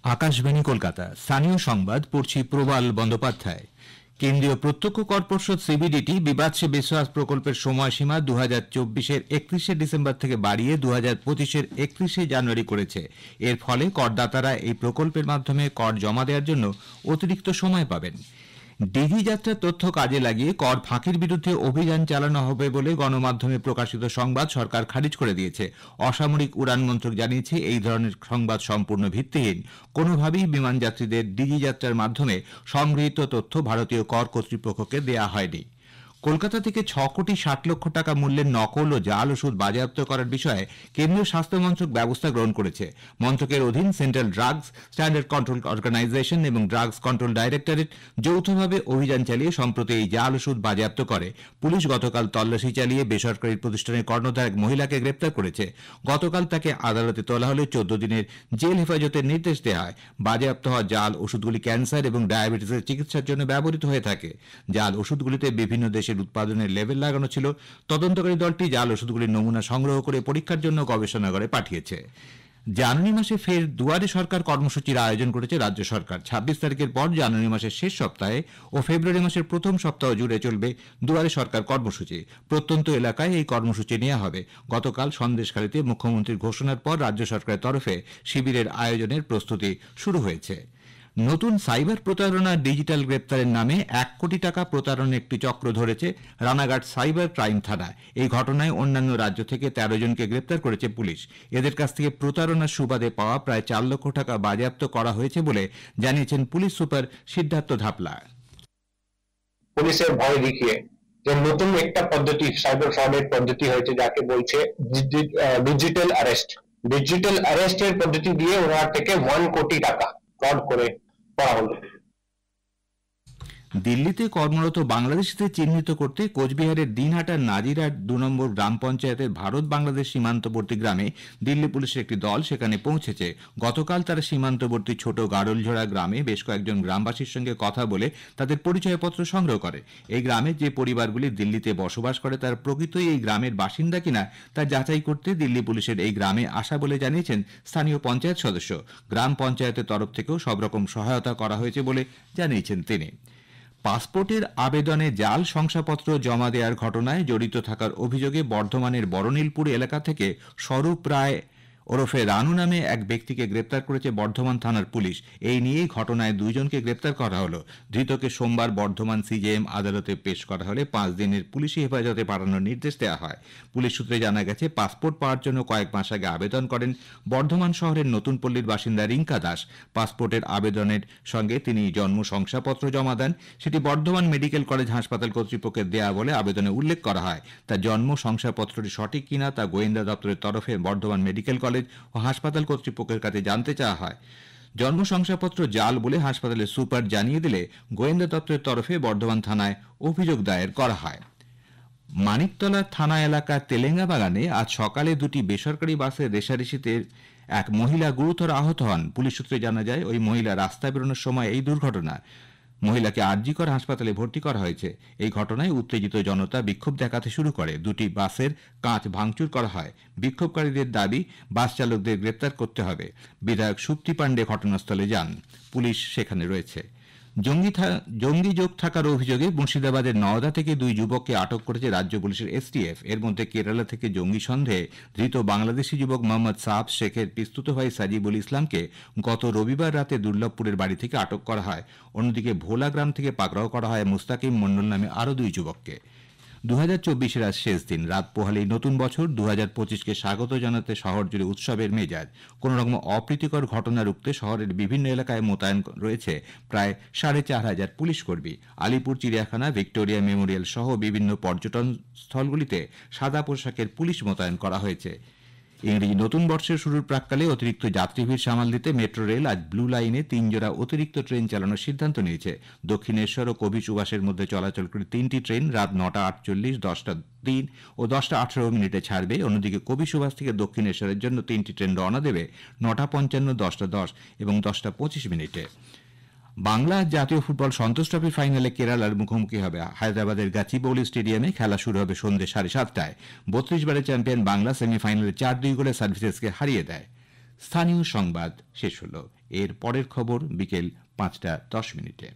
আকাশবাণী কলকাতা, স্থানীয় সংবাদ পড়ছি প্রবাল বন্দ্যোপাধ্যায়। কেন্দ্রীয় প্রত্যক্ষ কর পর্ষদ সিবিডিটি বিবাদ সে বিশ্বাস প্রকল্পের সময়সীমা 2024-এর 31শে ডিসেম্বর থেকে বাড়িয়ে 2025-এর 31শে জানুয়ারি করেছে। এর ফলে করদাতারা এই প্রকল্পের মাধ্যমে কর জমা দেওয়ার জন্য অতিরিক্ত সময় পাবেন। ডিজি যাত্রার তথ্য কাজে লাগিয়ে কর ফাঁকির বিরুদ্ধে অভিযান চালানো হবে বলে গণমাধ্যমে প্রকাশিত সংবাদ সরকার খারিজ করে দিয়েছে। অসামরিক উড়ান মন্ত্রক জানিয়েছে, এই ধরনের সংবাদ সম্পূর্ণ ভিত্তিহীন। কোনোভাবেই বিমান যাত্রীদের ডিজি যাত্রার মাধ্যমে সংগৃহীত তথ্য ভারতীয় কর কর্তৃপক্ষকে দেয়া হয়নি। কলকাতা থেকে 6,60,00,000 টাকা মূল্যের নকল ও জাল ওষুধ বাজেয়াপ্ত করার বিষয়ে কেন্দ্রীয় স্বাস্থ্য মন্ত্রক ব্যবস্থা গ্রহণ করেছে। মন্ত্রকের অধীন central drugs standard control organisation এবং ড্রাগস কন্ট্রোল ডাইরেক্টরেট যৌথভাবে অভিযান চালিয়ে সম্প্রতি এই জাল ওষুধ বাজেয়াপ্ত করে। পুলিশ গতকাল তল্লাশি চালিয়ে বেসরকারি প্রতিষ্ঠানের কর্ণধার এক মহিলাকে গ্রেপ্তার করেছে। গতকাল তাকে আদালতে তোলা হলে 14 দিনের জেল হেফাজতের নির্দেশ দেওয়া হয়। বাজেয়াপ্ত হওয়া জাল ওষুধগুলি ক্যান্সার এবং ডায়াবেটিসের চিকিৎসার জন্য ব্যবহৃত হয়ে থাকে। জাল ওষুধগুলিতে বিভিন্ন দেশের উৎপাদনের লেবেল লাগানো ছিল। তদন্তকারী দলটি জাল ওষুধগুলির নমুনা সংগ্রহ করে পরীক্ষার জন্য গবেষণাগারে পাঠিয়েছে। জানুয়ারি মাসে ফের দুয়ারে সরকার কর্মসূচির আয়োজন করেছে রাজ্য সরকার। 26 তারিখের পর জানুয়ারি মাসের শেষ সপ্তাহে ও ফেব্রুয়ারি মাসের প্রথম সপ্তাহ জুড়ে চলবে দুয়ারে সরকার কর্মসূচি। প্রত্যন্ত এলাকায় এই কর্মসূচি নেওয়া হবে। গতকাল সন্দেশখালীতে মুখ্যমন্ত্রীর ঘোষণার পর রাজ্য সরকারের তরফে শিবিরের আয়োজনের প্রস্তুতি শুরু হয়েছে। নতুন সাইবার প্রতারণা ডিজিটাল গ্রেপ্তারের নামে 1 কোটি টাকা প্রতারণের একটি চক্র ধরেছে রানাঘাট সাইবার ক্রাইম থানা। এই ঘটনায় অন্যান্য রাজ্য থেকে 13 জনকে গ্রেপ্তার করেছে পুলিশ। এদের কাছ থেকে প্রতারণার সুবাদে পাওয়া প্রায় 4 লক্ষ টাকা বাজেয়াপ্ত করা হয়েছে বলে জানিয়েছেন পুলিশ সুপার সিদ্ধার্থ ধাপলা। পুলিশের ভয় দেখিয়ে যে নতুন একটা পদ্ধতি সাইবার ফ্রডের পদ্ধতি হয়েছে, যাকে বলছে ডিজিটাল অ্যারেস্ট। ডিজিটাল অ্যারেস্টের পদ্ধতি দিয়ে ওনার থেকে 1 কোটি টাকা ফ্রড করে করা হলো। দিল্লিতে কর্মরত বাংলাদেশিদের চিহ্নিত করতে কোচবিহারের দিনহাটার নাজিরহাট 2 নম্বর গ্রাম পঞ্চায়েতের ভারত বাংলাদেশ সীমান্তবর্তী গ্রামে দিল্লি পুলিশের একটি দল সেখানে পৌঁছেছে। গতকাল তারা সীমান্তবর্তী ছোট গাড়লঝোড়া গ্রামে বেশ কয়েকজন গ্রামবাসীর সঙ্গে কথা বলে তাদের পরিচয়পত্র সংগ্রহ করে। এই গ্রামের যে পরিবারগুলি দিল্লিতে বসবাস করে তারা প্রকৃতই এই গ্রামের বাসিন্দা কিনা তা যাচাই করতে দিল্লি পুলিশের এই গ্রামে আসা বলে জানিয়েছেন স্থানীয় পঞ্চায়েত সদস্য। গ্রাম পঞ্চায়েতের তরফ থেকেও সব রকম সহায়তা করা হয়েছে বলে জানিয়েছেন তিনি। পাসপোর্টের আবেদনে জাল শংসাপত্র জমা দেওয়ার ঘটনায় জড়িত থাকার অভিযোগে বর্ধমানের বড়নীলপুর এলাকা থেকে স্বরূপ রায় ওরফে রানু নামে এক ব্যক্তিকে গ্রেপ্তার করেছে বর্ধমান থানার পুলিশ। এই নিয়েই ঘটনায় 2 জনকে গ্রেপ্তার করা হলো। ধৃতকে সোমবার বর্ধমান সিজেএম আদালতে পেশ করা হলে 5 দিনের পুলিশি হেফাজতে পাঠানোর নির্দেশ দেওয়া হয়। পুলিশ সূত্রে জানা গেছে, পাসপোর্ট পাওয়ার জন্য কয়েক মাস আগে আবেদন করেন বর্ধমান শহরের নতুন পল্লীর বাসিন্দা রিঙ্কা দাস। পাসপোর্টের আবেদনের সঙ্গে তিনি জন্ম শংসাপত্র জমা দেন। সেটি বর্ধমান মেডিকেল কলেজ হাসপাতাল কর্তৃপক্ষের দেয়া বলে আবেদনে উল্লেখ করা হয়। তার জন্ম শংসাপত্রটি সঠিক কিনা তা গোয়েন্দা দপ্তরের তরফে বর্ধমান মেডিকেল কলেজ ও হাসপাতাল কর্তৃপক্ষের কাছে জানতে চাওয়া হয়। জন্ম শংসাপত্র জাল বলে হাসপাতালের সুপার জানিয়ে দিলে গোয়েন্দা দপ্তরের তরফে বর্ধমান থানায় অভিযোগ দায়ের করা হয়। মানিকতলা থানা এলাকার তেলেঙ্গা বাগানে আজ সকালে 2টি বেসরকারি বাসের রেষারেষিতে এক মহিলা গুরুতর আহত হন। পুলিশ সূত্রে জানা যায়, ওই মহিলা রাস্তায় বেরোনোর সময় এই দুর্ঘটনা। মহিলাকে আরজিকর হাসপাতালে ভর্তি করা হয়েছে। এই ঘটনায় উত্তেজিত জনতা বিক্ষোভ দেখাতে শুরু করে। 2টি বাসের কাঁচ ভাঙচুর করা হয়। বিক্ষোভকারীদের দাবি বাস চালকদের গ্রেপ্তার করতে হবে। বিধায়ক সুপ্তি পাণ্ডে ঘটনাস্থলে যান। পুলিশ সেখানে রয়েছে। জঙ্গি যোগ থাকার অভিযোগে মুর্শিদাবাদের নওদা থেকে 2 যুবককে আটক করেছে রাজ্য পুলিশের এসটিএফ। এর মধ্যে কেরালা থেকে জঙ্গি সন্দেহে ধৃত বাংলাদেশি যুবক মোহাম্মদ সাব শেখের পিস্তুত ভাই সাজিবুল ইসলামকে গত রবিবার রাতে দুর্লভপুরের বাড়ি থেকে আটক করা হয়। অন্যদিকে ভোলা গ্রাম থেকে পাকড়াও করা হয় মুস্তাকিম মন্ডল নামে আরও 2 যুবককে। 2024-এর আজ শেষ দিন। রাত পোহালেই নতুন বছর 2025-কে স্বাগত জানাতে শহর জুড়ে উৎসবের মেজাজ। কোনো রকম অপ্রীতিকর ঘটনা রুখতে শহরের বিভিন্ন এলাকায় মোতায়েন রয়েছে প্রায় 4,500 পুলিশ কর্মী। আলিপুর চিড়িয়াখানা, ভিক্টোরিয়া মেমোরিয়াল সহ বিভিন্ন পর্যটন স্থলগুলিতে সাদা পোশাকের পুলিশ মোতায়েন করা হয়েছে। ইংরেজি নতুন বর্ষের শুরুর প্রাক্কালে অতিরিক্ত যাত্রী ভিড় সামাল দিতে মেট্রো রেল আজ ব্লু লাইনে 3 জোড়া অতিরিক্ত ট্রেন চালানোর সিদ্ধান্ত নিয়েছে। দক্ষিণেশ্বর ও কবি সুভাষের মধ্যে চলাচল করে 3টি ট্রেন রাত 9:48, 10:03 ও 10:18 ছাড়বে। অন্যদিকে কবি সুভাষ থেকে দক্ষিণেশ্বরের জন্য 3টি ট্রেন রওনা দেবে 9:55, 10:10 এবং 10:25। বাংলা জাতীয় ফুটবল সন্তোষ ট্রফি ফাইনালে কেরালার মুখোমুখি হবে। হায়দ্রাবাদের গাচিবৌলি স্টেডিয়ামে খেলা শুরু হবে সন্ধ্যে 7:30টায়। 32 বারের চ্যাম্পিয়ন বাংলা সেমিফাইনালে 4-2 গোলে সার্ভিসেসকে হারিয়ে দেয়। স্থানীয় সংবাদ শেষ হলো। এর পরের খবর বিকেল 5:10।